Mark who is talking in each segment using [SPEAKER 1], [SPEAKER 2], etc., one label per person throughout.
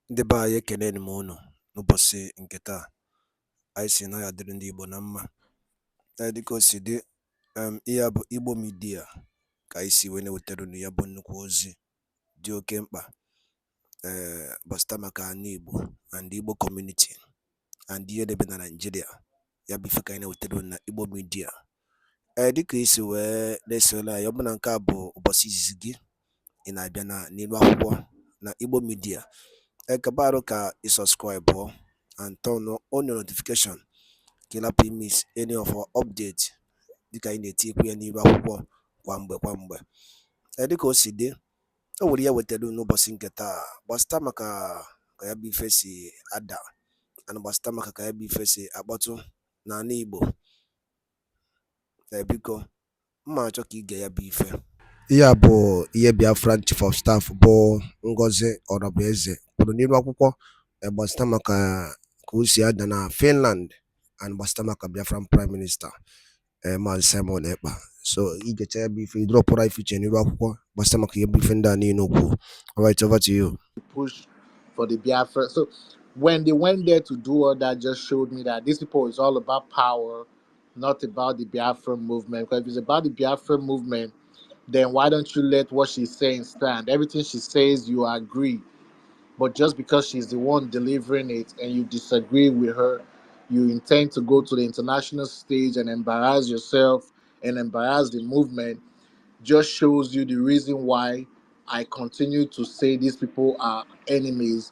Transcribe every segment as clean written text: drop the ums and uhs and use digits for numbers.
[SPEAKER 1] Ndị be anyị ekeneni m unu n'ụbọchị nke taa. Anyị sị na ya dịrị ndị Igbo na mma. Dịka o si dị, ihe a bụ Igbo Media ka anyị si wee na-ewetara unu ya bụ nnukwu ozi dị oke mkpa gbasata maka ana Igbo and Igbo community and ihe debe na Nigeria. Ya bụ ife ka anyị na-ewetara unu na Igbo Media. Dịka isi wee na-esole anyị, ọ bụ na nke a bụ ụbọchị izizi gị ị na-abịa n'ilu akwụkwọ na Igbo Media, kabaru ka i subscribe and turn on your notification ka ị lapụ miss any of our update dịka anyị na-etikwu ya n'ilu akwụkwọ kwa mgbe. Dịka o si dị, o nwere ya wetara n'ụbọchị nke taa gbasata maka ka ya bụ ife si ada and gbasata maka ka ya bụ ife si akpọtụ n'ala Igbo. Biko mma achọ ka ige ya bụ ife. Ihe a bụ ihe BIAFRA Chief of Staff bụ Ngozi Orabueze kwuru n'ilu akwụkwọ gbasata maka ka o si ada na Finland and gbasata maka Biafran Prime Minister Maazị Simon Ekpa. So igecha ya bụ ife idropụra ife iche n'ilu akwụkwọ gbasata maka ihe bụ ife ndị a niile okwu. All right, over to you.
[SPEAKER 2] Push for the Biafra. So when they went there to do all that, just showed me that these people is all about power, not about the Biafra movement. Because if it's about the Biafra movement, then why don't you let what she's saying stand? Everything she says, you agree. But just because she's the one delivering it and you disagree with her, you intend to go to the international stage and embarrass yourself and embarrass the movement, just shows you the reason why I continue to say these people are enemies.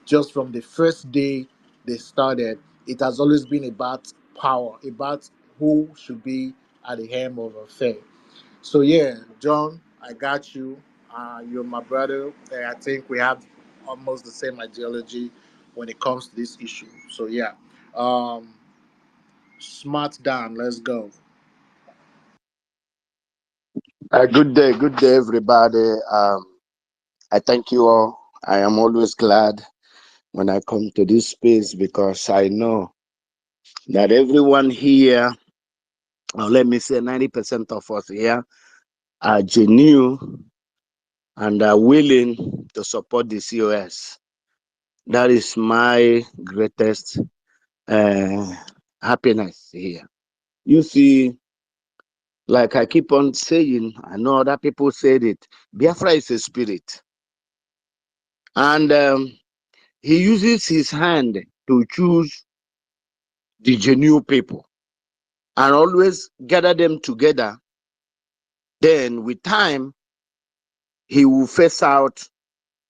[SPEAKER 2] Just from the first day they started, it has always been about power, about who should be at the helm of affair. So yeah, John, I got you. You're my brother. I think we have almost the same ideology when it comes to this issue. So yeah, smart down. Let's go.
[SPEAKER 3] Good day, everybody. I thank you all. I am always glad when I come to this space because I know that everyone here, or let me say 90% of us here, are genuine and are willing to support the COS. That is my greatest happiness here. You see, like I keep on saying, I know other people said it, Biafra is a spirit. And he uses his hand to choose the genuine people and always gather them together. Then with time, he will phase out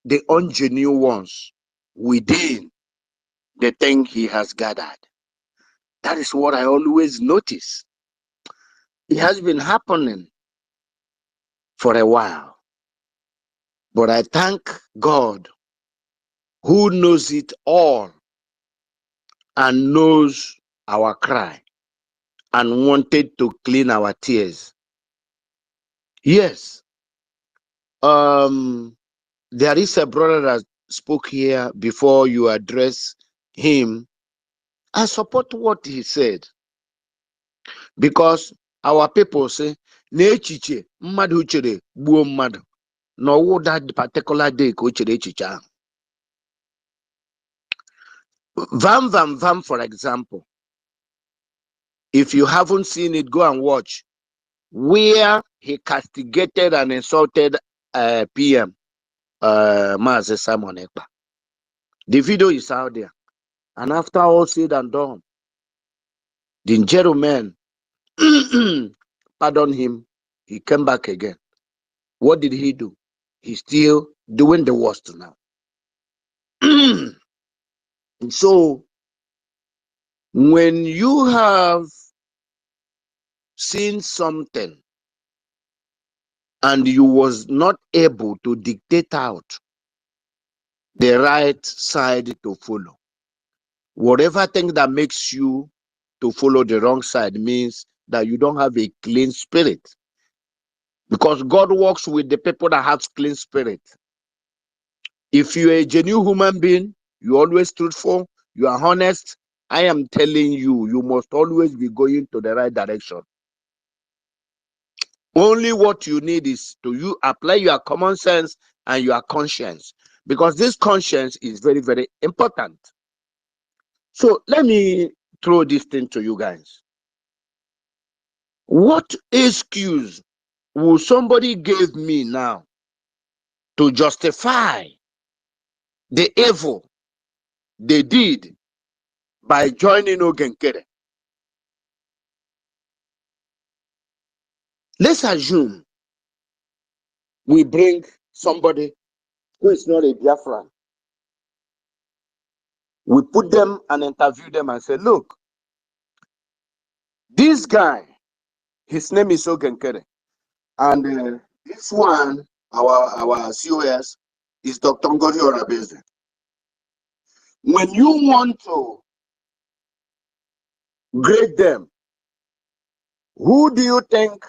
[SPEAKER 3] the ungenuine ones within the thing he has gathered. That is what I always notice. It has been happening for a while. But I thank God who knows it all and knows our cry and wanted to clean our tears. Yes, there is a brother that spoke here before you address him. I support what he said because our people say, "N'echiche mmadụ chere gbuo mmadụ." No, that particular day ka o chere echiche ahụ. Vam, for example, if you haven't seen it, go and watch where he castigated and insulted PM Maazị Simon Ekpa. The video is out there. And after all said and done, the gentleman pardoned him. He came back again. What did he do? He's still doing the worst now. And so, when you have seen something and you was not able to dictate out the right side to follow, whatever thing that makes you to follow the wrong side means that you don't have a clean spirit, because God works with the people that have clean spirit. If you're a genuine human being, you're always truthful, you are honest, I am telling you, you must always be going to the right direction. Only what you need is to you apply your common sense and your conscience. because this conscience is very, very important. So let me throw this thing to you guys. What excuse will somebody give me now to justify the evil they did by joining Ogenkere? Let's assume we bring somebody who is not a Biafran. We put them and interview them and say, look, this guy, his name is Ogenkere. And this one, our COS, is Dr. Ngori Orabeze. When you want to grade them, who do you think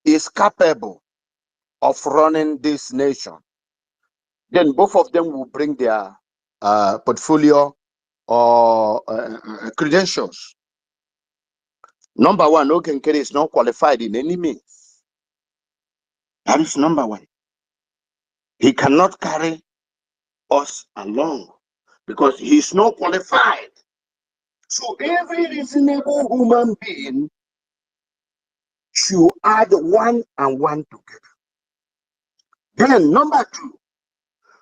[SPEAKER 3] is capable of running this nation? Then both of them will bring their portfolio or credentials. Number one, Ogenkere is not qualified in any means. That is number one. He cannot carry us along because he is not qualified. So every reasonable human being should add 1 and 1 together. Then number two,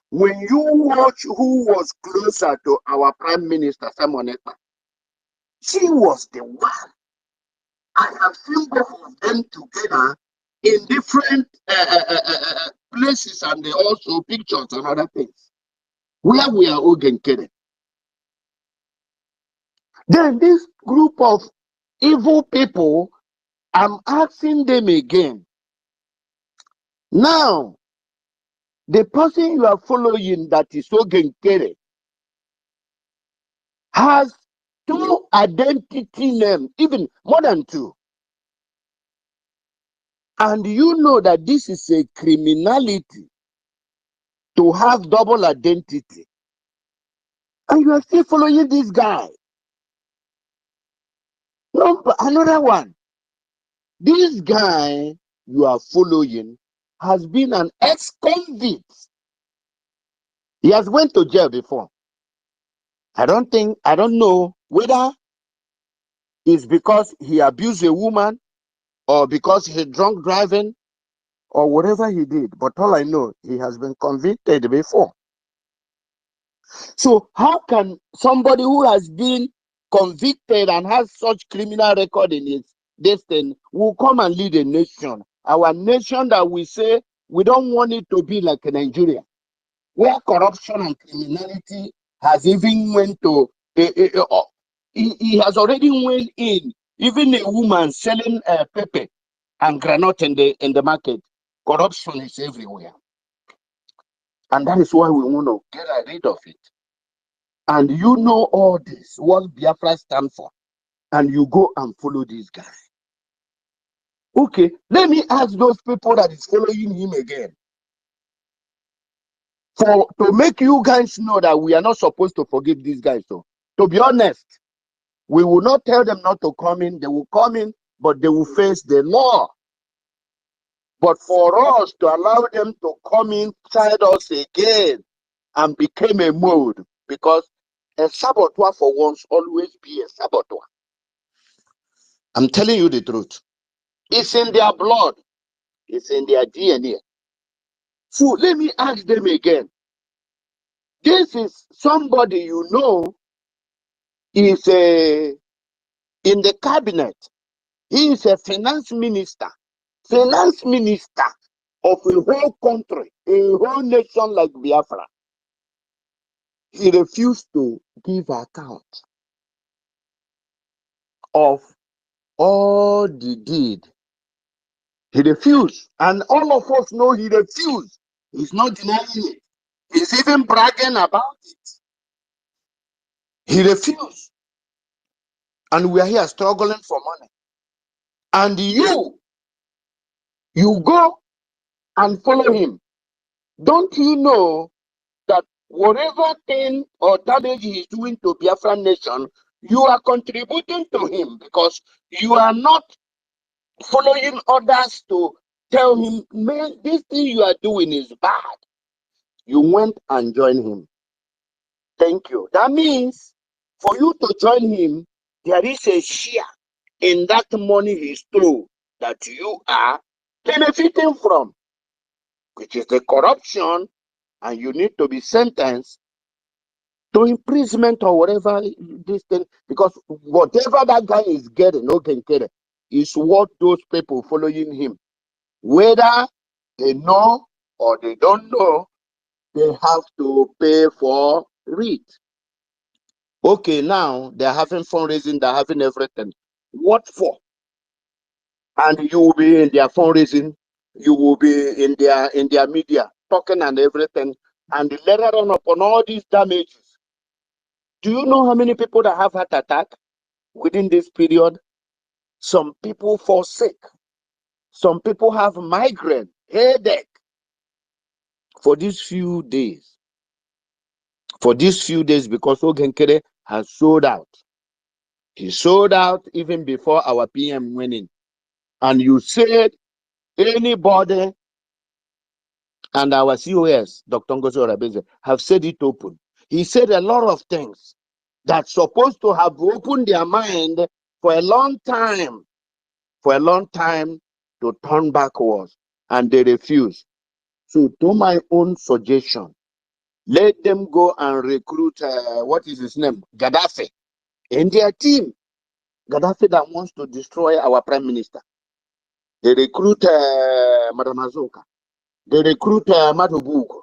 [SPEAKER 3] when you watch who was closer to our Prime Minister, Simon Ekpa, she was the one. I have seen both of them together in different places, and they also pictures and other things where we are all getting. Then this group of evil people, I'm asking them again. Now, the person you are following that is Ogenkere has 2 identity names, even more than 2. And you know that this is a criminality to have double identity. And you are still following this guy. No, but another one. This guy you are following has been an ex-convict. He has went to jail before. I don't know whether it's because he abused a woman or because he drunk driving or whatever he did. But all I know, he has been convicted before. So how can somebody who has been convicted and has such criminal record in his destiny will come and lead a nation? Our nation that we say we don't want it to be like Nigeria, where corruption and criminality has even went to, he has already went in. Even a woman selling pepper and granite in the market, corruption is everywhere. And that is why we want to get rid of it. And you know all this, what Biafra stands for, and you go and follow this guy. Okay, let me ask those people that is following him again. To make you guys know that we are not supposed to forgive these guys. So, to be honest, we will not tell them not to come in. They will come in, but they will face the law. But for us to allow them to come inside us again and become a mode, because a saboteur for once always be a saboteur. I'm telling you the truth. It's in their blood. It's in their DNA. So let me ask them again. This is somebody you know is in the cabinet. He is a finance minister of a whole country, a whole nation like Biafra. He refused to give account of all the deed. He refused. And all of us know he refused. He's not denying it. He's even bragging about it. He refused. And we are here struggling for money. And you go and follow him. Don't you know that whatever thing or damage he is doing to Biafran nation, you are contributing to him, because you are not following others to tell him, man, this thing you are doing is bad. You went and joined him. Thank you. That means for you to join him, there is a share in that money he stole that you are benefiting from, which is the corruption, and you need to be sentenced to imprisonment or whatever this thing, because whatever that guy is getting, is what those people following him, whether they know or they don't know, they have to pay for it. Okay, now they're having fundraising, they're having everything. What for? And you will be in their fundraising, you will be in their media talking and everything, and later on upon all these damages. Do you know how many people that have heart attack within this period? Some people fall sick. Some people have migraine, headache for these few days. For these few days, because Ogenkere has sold out. He sold out even before our PM winning. And you said anybody, and our COS, Dr. Ngozi Orabeze, have said it open. He said a lot of things that's supposed to have opened their mind for a long time, to turn backwards, and they refuse. So, to my own suggestion, let them go and recruit, what is his name? Gaddafi, in their team. Gaddafi that wants to destroy our prime minister. They recruit Madam Azoka. They recruit Madubugo.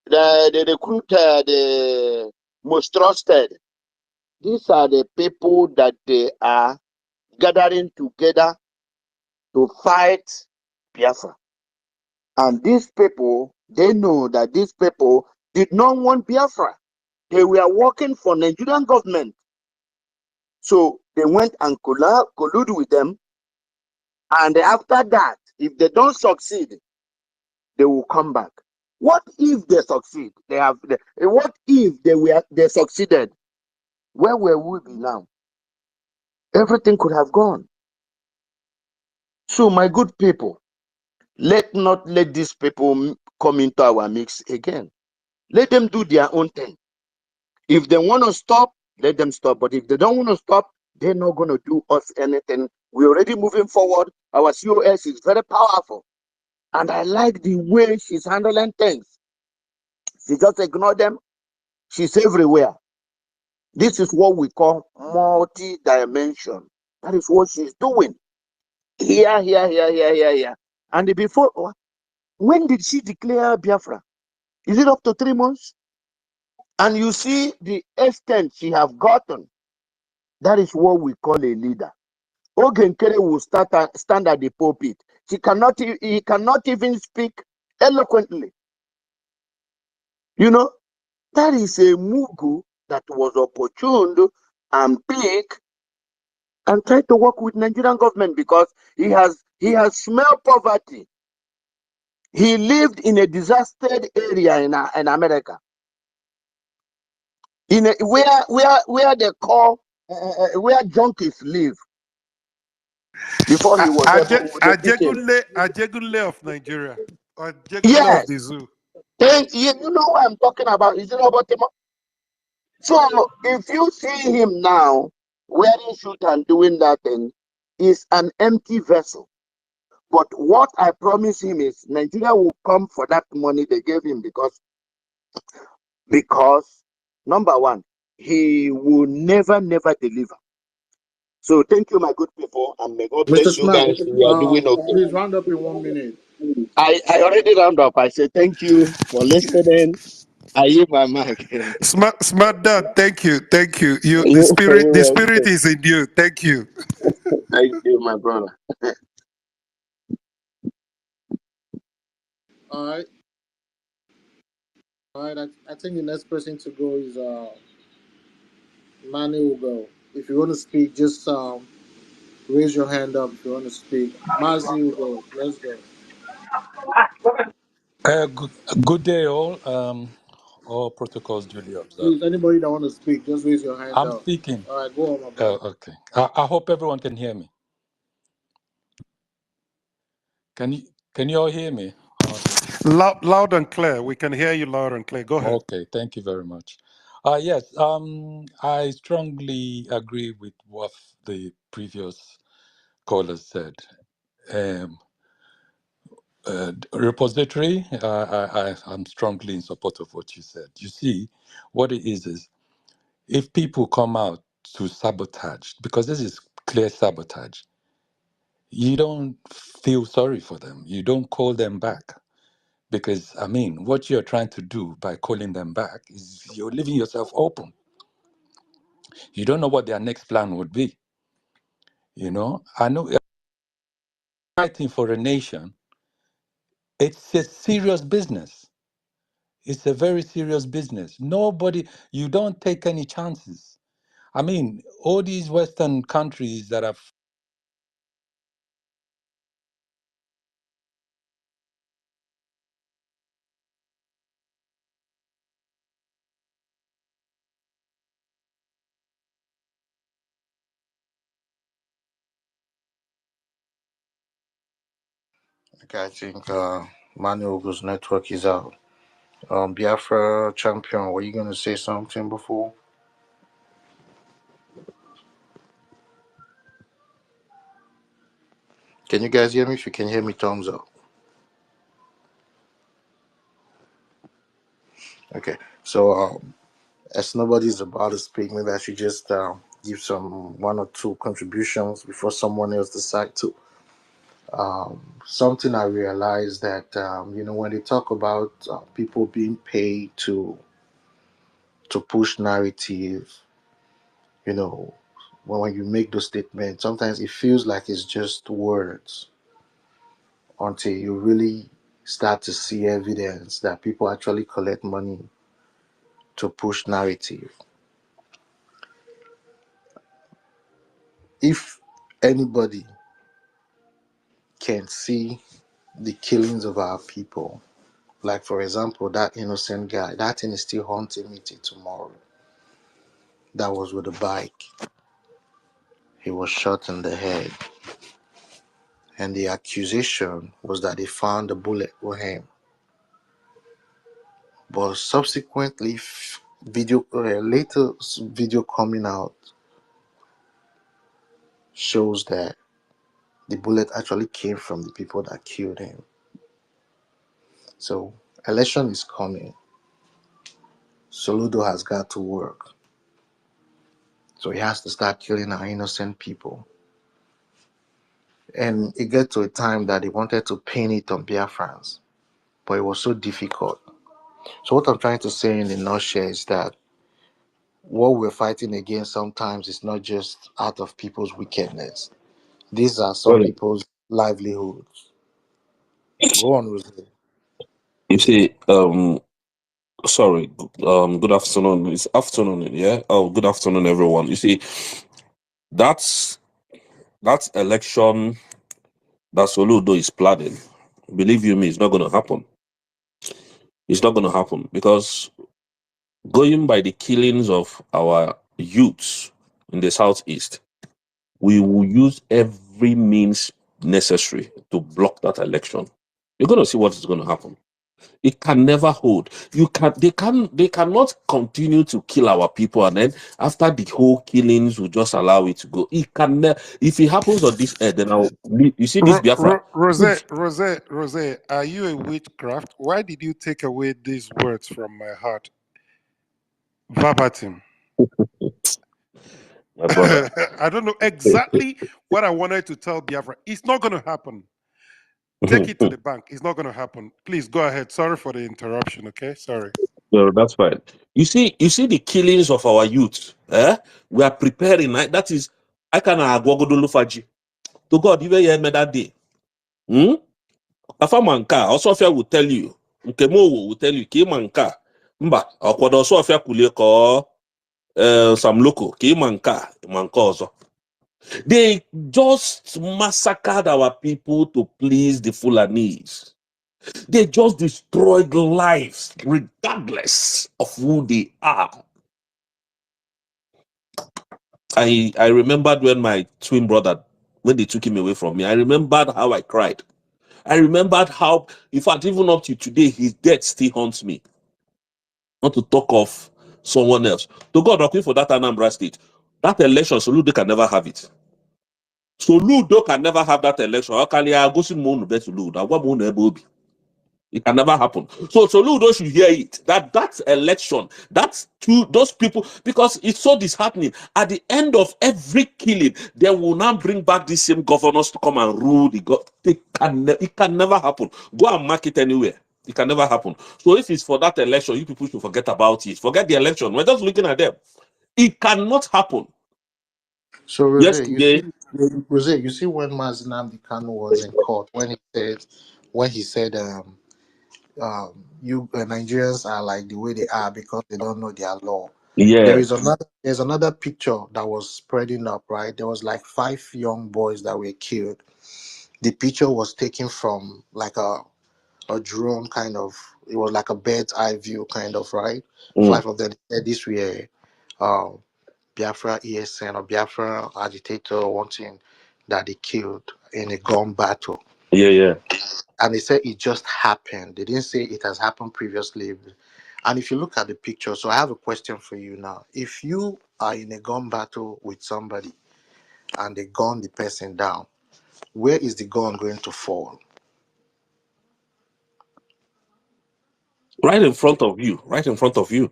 [SPEAKER 3] They recruit the most trusted. These are the people that they are gathering together to fight Biafra. And these people, they know that these people did not want Biafra. They were working for Nigerian government. So they went and collude with them. And after that, if they don't succeed, they will come back. What if they succeed? What if they succeeded? Where will we be now? Everything could have gone. So, my good people, let not let these people come into our mix again. Let them do their own thing. If they want to stop, let them stop. But if they don't want to stop, they're not going to do us anything. We're already moving forward. Our COS is very powerful. And I like the way she's handling things. She just ignore them. She's everywhere. This is what we call multi-dimension. That is what she's doing. Here. And before, when did she declare Biafra? Is it up to 3 months? And you see the extent she have gotten. That is what we call a leader. Ogenkere will stand at the pulpit. He cannot even speak eloquently. You know, that is a Mugu that was opportune and big and try to work with Nigerian government because he has smelled poverty. He lived in a disastered area in America, in where they call where junkies live before he was able to
[SPEAKER 4] Ajegunle of Nigeria, or Ajegunle of
[SPEAKER 3] Yes,
[SPEAKER 4] the zoo.
[SPEAKER 3] then you know what I'm talking about. Is it about him? So if you see him now wearing suit and doing that thing, is an empty vessel. But what I promise him is Nigeria will come for that money they gave him because number one, he will never deliver. So thank you, my good people, and may God
[SPEAKER 2] Mr.
[SPEAKER 3] bless you
[SPEAKER 2] Smart,
[SPEAKER 3] guys. We are doing
[SPEAKER 2] please
[SPEAKER 3] okay.
[SPEAKER 2] round up in 1 minute.
[SPEAKER 3] I already round up. I say thank you for listening. I use my mic.
[SPEAKER 4] Smart dad, thank you. You
[SPEAKER 3] You're
[SPEAKER 4] the spirit
[SPEAKER 3] welcome.
[SPEAKER 4] is in you. Thank you.
[SPEAKER 3] Thank you, my brother.
[SPEAKER 2] All right. All right. I think the next person to go is Manny will go. If you want to speak, just raise your hand up if you want to speak. Mazi will go. Let's go.
[SPEAKER 5] Good, good day, all protocols duly observed.
[SPEAKER 2] Please, anybody that want to speak, just raise your hand
[SPEAKER 5] I'm
[SPEAKER 2] up.
[SPEAKER 5] speaking.
[SPEAKER 2] All right, go on, my brother.
[SPEAKER 5] Okay. I hope everyone can hear me. Can you all hear me?
[SPEAKER 4] Loud and clear. We can hear you loud and clear. Go ahead.
[SPEAKER 5] Okay, thank you very much. Yes, I strongly agree with what the previous caller said. Um, repository, I'm strongly in support of what you said. You see, what it is if people come out to sabotage, because this is clear sabotage, you don't feel sorry for them. You don't call them back. Because, I mean, what you're trying to do by calling them back is you're leaving yourself open. You don't know what their next plan would be. You know, I know fighting for a nation, it's a serious business. It's a very serious business. You don't take any chances. I mean, all these Western countries that have
[SPEAKER 2] Okay, I think Manuel's network is out. Biafra champion, were you going to say something before? Can you guys hear me? If you can hear me, thumbs up. Okay, so as nobody's about to speak, maybe I should just give some one or two contributions before someone else decide to. Something I realized that when they talk about people being paid to push narrative, you know, when you make those statements, sometimes it feels like it's just words until you really start to see evidence that people actually collect money to push narrative. If anybody can see the killings of our people, like for example, that innocent guy, that thing is still haunting me till tomorrow. That was with a bike. He was shot in the head. And the accusation was that they found a bullet with him. But subsequently, later video coming out shows that the bullet actually came from the people that killed him. So election is coming. Soludo has got to work. So he has to start killing our innocent people. And it got to a time that he wanted to pin it on Biafrans, but it was so difficult. So what I'm trying to say in a nutshell is that what we're fighting against sometimes is not just out of people's wickedness. These are some
[SPEAKER 6] Sorry.
[SPEAKER 2] people's livelihoods. Go on, Rose.
[SPEAKER 6] You see, sorry, good afternoon. It's afternoon, yeah? Oh, good afternoon, everyone. You see, that's election that Soludo is planning. Believe you me, it's not going to happen. It's not going to happen because going by the killings of our youths in the southeast, we will use every means necessary to block that election. You're going to see what is going to happen. It can never hold. They cannot continue to kill our people, and then after the whole killings will just allow it to go. It can if it happens on this earth, then you see this Biafra.
[SPEAKER 4] Rose, are you a witchcraft? Why did you take away these words from my heart? Verbatim.
[SPEAKER 6] My brother.
[SPEAKER 4] I don't know exactly what I wanted to tell Biafra. It's not going to happen. Take it to the bank. It's not going to happen. Please go ahead. Sorry for the interruption. Okay, sorry.
[SPEAKER 6] No, that's fine. You see the killings of our youth. We are preparing. That is, I can agwagodolufaji. To God, even here that day. Afamanka, Osofia will tell you. Nkemo will tell you. Kimanka. Mba, Okwado Osofia kulie ko some local. Kimanka, manka ozo. They just massacred our people to please the Fulanese. They just destroyed lives regardless of who they are. I remembered when my twin brother, when they took him away from me, I remembered how I cried. I remembered how, in fact, even up to today, his death still haunts me. Not to talk of someone else. To God, looking for that Anambra State. That election, Soludo can never have it. Soludo can never have that election. How can you go see Monu bet Soludo? It can never happen. So Soludo should hear it. That election, that's to those people, because it's so disheartening. At the end of every killing, they will now bring back these same governors to come and rule the it can never happen. Go and mark it anywhere. It can never happen. So if it's for that election, you people should forget about it. Forget the election. We're just looking at them. It cannot happen.
[SPEAKER 2] So Rose,
[SPEAKER 6] Yesterday,
[SPEAKER 2] you see when Mazinam Kanu was in court when he said you Nigerians are like the way they are because they don't know their law.
[SPEAKER 6] yeah,
[SPEAKER 2] There's another picture that was spreading up, right? There was like 5 young boys that were killed. The picture was taken from like a drone kind of, it was like a bird's eye view kind of, right? 5 of them said this were uh, Biafra ESN or Biafra agitator wanting that they killed in a gun battle.
[SPEAKER 6] yeah.
[SPEAKER 2] And they said it just happened. They didn't say it has happened previously. And if you look at the picture, so I have a question for you now. If you are in a gun battle with somebody and they gun the person down, where is the gun going to fall?
[SPEAKER 6] Right in front of you. Right in front of you.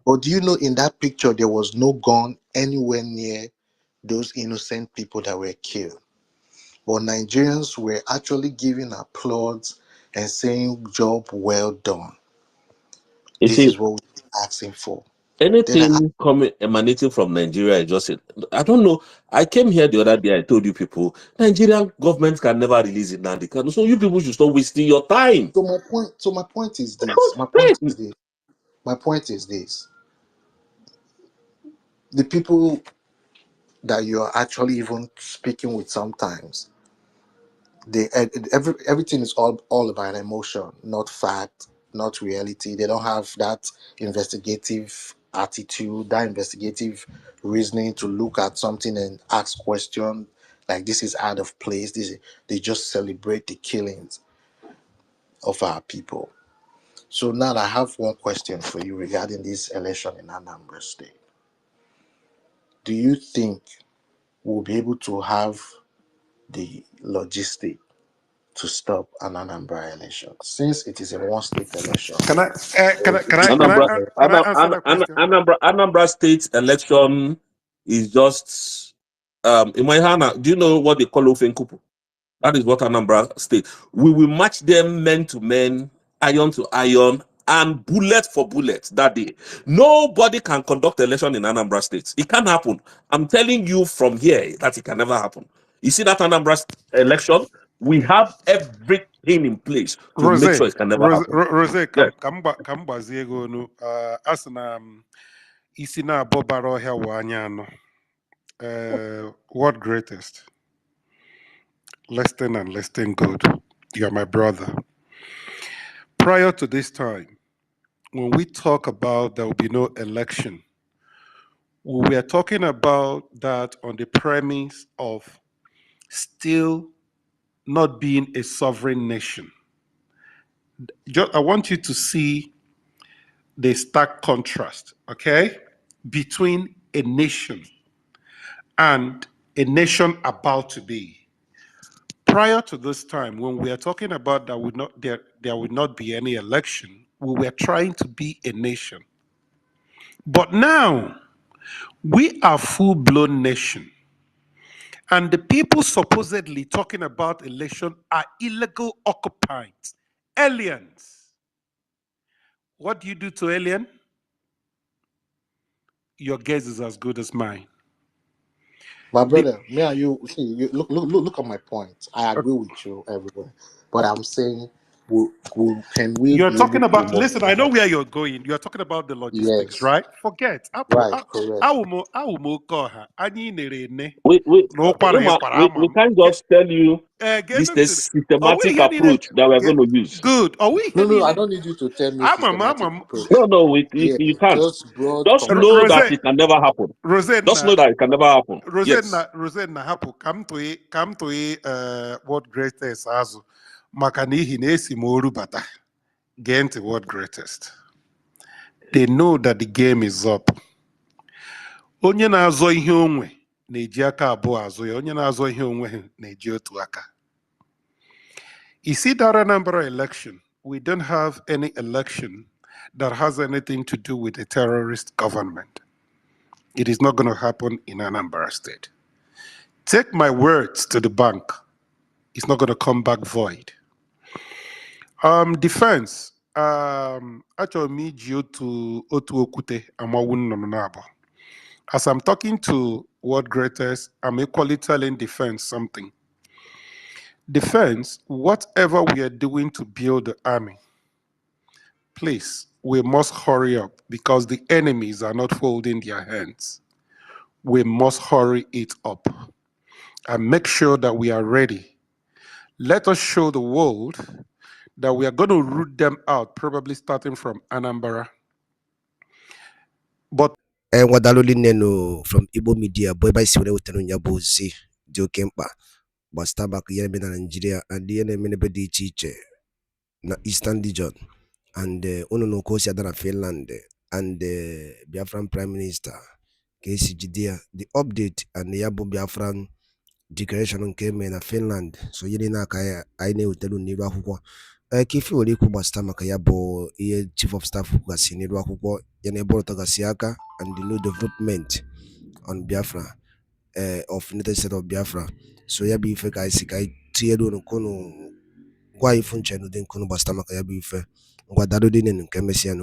[SPEAKER 2] Or do you know in that picture there was no gun anywhere near those innocent people that were killed? But Nigerians were actually giving applause and saying, "Job well done.
[SPEAKER 6] You
[SPEAKER 2] This
[SPEAKER 6] see,
[SPEAKER 2] is what we're asking for." Then I
[SPEAKER 6] anything coming emanating from Nigeria is just I don't know. I came here the other day. I told you people, Nigerian government can never release it now. They can. So you people should stop wasting your time.
[SPEAKER 2] my point is this.
[SPEAKER 6] Because friend,
[SPEAKER 2] My point is this. The people that you are actually even speaking with sometimes, everything is all about emotion, not fact, not reality. They don't have that investigative attitude, that investigative reasoning to look at something and ask questions like this is out of place. They just celebrate the killings of our people. So now I have one question for you regarding this election in Anambra State. Do you think we'll be able to have the logistic to stop an Anambra election, since it is a one state election?
[SPEAKER 4] Can I
[SPEAKER 6] Anambra,
[SPEAKER 4] can I answer that question?
[SPEAKER 6] Anambra State election is just Imahana, do you know what they call Ofenkupu? That is what Anambra State. We will match them men to men, iron to iron, and bullet for bullet that day. Nobody can conduct election in Anambra State. It can't happen. I'm telling you from here that it can never happen. You see that Anambra election? We have everything in place to make sure it can never happen.
[SPEAKER 4] Rose,
[SPEAKER 6] Yes.
[SPEAKER 4] come baziego no. Asna isina bobaro hewanyano. What greatest? Listen and listen good. You are my brother. Prior to this time, when we talk about there will be no election, we are talking about that on the premise of still not being a sovereign nation. I want you to see the stark contrast, okay, between a nation and a nation about to be. Prior to this time, when we are talking about that would not there would not be any election, we were trying to be a nation. But now we are full-blown nation. And the people supposedly talking about election are illegal occupiers, aliens. What do you do to alien? Your guess is as good as mine.
[SPEAKER 2] My
[SPEAKER 4] The-
[SPEAKER 2] brother, me and you see, you look at my point. I agree with you everywhere, but I'm saying, can we
[SPEAKER 4] You're
[SPEAKER 2] be able
[SPEAKER 4] talking
[SPEAKER 2] to
[SPEAKER 4] about, listen, I know
[SPEAKER 2] mobilize?
[SPEAKER 4] where you're going. You're talking about the logistics,
[SPEAKER 2] Yes,
[SPEAKER 4] right? Forget.
[SPEAKER 2] right, correct.
[SPEAKER 6] We can't just tell you this is the
[SPEAKER 4] Are we
[SPEAKER 6] systematic
[SPEAKER 4] here?
[SPEAKER 6] approach that we're going to use.
[SPEAKER 4] Good. Are we
[SPEAKER 2] No, I
[SPEAKER 4] here?
[SPEAKER 2] don't need you to tell me
[SPEAKER 4] I'm
[SPEAKER 2] systematic
[SPEAKER 4] a,
[SPEAKER 2] approach.
[SPEAKER 6] No,
[SPEAKER 2] Yeah,
[SPEAKER 6] you can't.
[SPEAKER 2] just broad
[SPEAKER 6] Just know
[SPEAKER 2] conversation.
[SPEAKER 6] that it can never happen. Just know
[SPEAKER 4] Rosanna,
[SPEAKER 6] that it can never happen. Yes.
[SPEAKER 4] Rosanna, Hapu, come to what greatest Azu. maka n'ihi na esi m oru bata gee ntị word greatest. They know that the game is up. Onye na-azọ ihe onwe na-eji aka abụọ azụ ya, onye na-azọ ihe onwe na-eji otu aka. You see that Anambra election, we don't have any election that has anything to do with a terrorist government. It is not going to happen in Anambra State. Take my words to the bank. It's not going to come back void. Defense. Achọrọ m iji otu okwute amawu nnụnụ n'abọ. As I'm talking to World Greatest, I'm equally telling Defense something. Defense, whatever we are doing to build the army, please, we must hurry up because the enemies are not folding their hands. We must hurry it up and make sure that we are ready. Let us show the world that we are going to root them out, probably starting from Anambra. But
[SPEAKER 1] Wadaloli Neno from Igbo Media, boy by Sivere Yabuzi, Jokempa, Bastabak Yemen and Nigeria, and the enemy teacher, na Eastern region, and Uno Kosia than Finland, and the Biafran Prime Minister, KCGD, the update, and the Yabu Biafran declaration came in Finland, so Yelina Kaya, I know Telu Niba. Kifi waliku basta maka yabo iye chief of staff kasi nirwa kuko yaneboro tagasiaka and the new development on Biafra of United States of Biafra. So yabi ife ka isi ka tiedo no kono kwa ifunche no den kono basta maka yabi ife ngwa dado dinen nke mesiano